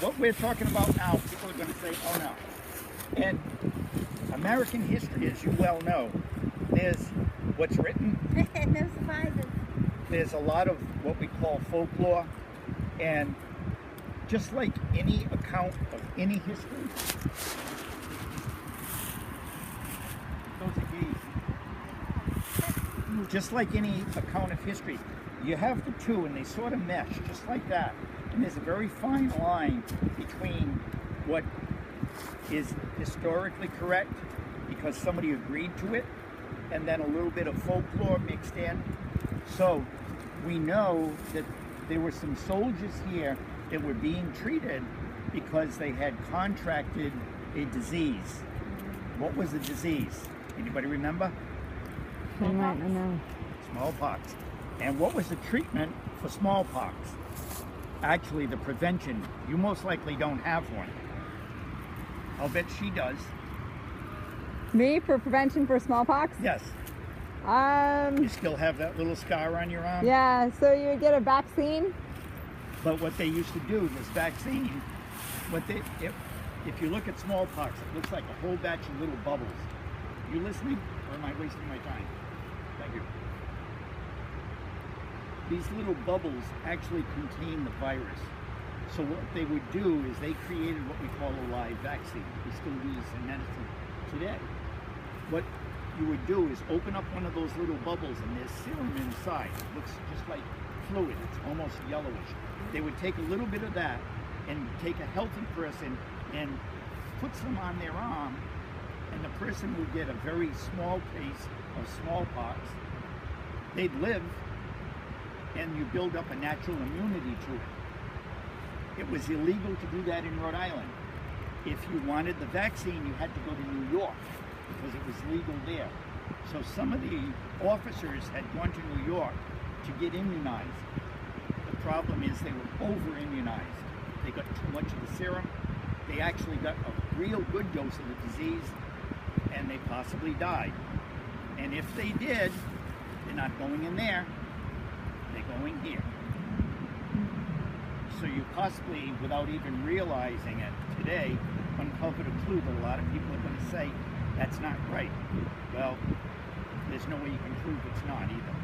what we're talking about now, people are going to say, oh no. And American history, as you well know, there's what's written. No surprises. There's a lot of what we call folklore. And just like any account of any history, those are geese. Just like any account of history, you have the two and they sort of mesh, just like that. And there's a very fine line between what is historically correct, because somebody agreed to it, and then a little bit of folklore mixed in. So we know that there were some soldiers here that were being treated because they had contracted a disease. What was the disease? Anybody remember? I might not know. Smallpox. And what was the treatment for smallpox? Actually, the prevention. You most likely don't have one. I'll bet she does. Me for prevention for smallpox? Yes. You still have that little scar on your arm? Yeah, so you would get a vaccine? But what they used to do, this vaccine, if you look at smallpox, it looks like a whole batch of little bubbles. You listening, or am I wasting my time? Thank you. These little bubbles actually contain the virus. So what they would do is they created what we call a live vaccine. We still use in medicine today. What you would do is open up one of those little bubbles and there's serum inside. It looks just like fluid. It's almost yellowish. They would take a little bit of that and take a healthy person and put some on their arm, and the person would get a very small case of smallpox. They'd live, and you build up a natural immunity to it. It was illegal to do that in Rhode Island. If you wanted the vaccine, you had to go to New York because it was legal there. So some of the officers had gone to New York to get immunized. The problem is they were over-immunized. They got too much of the serum. They actually got a real good dose of the disease, and they possibly died. And if they did, they're not going in there, they're going here. So you possibly, without even realizing it today, uncovered a clue that a lot of people are going to say, that's not right. Well, there's no way you can prove it's not either.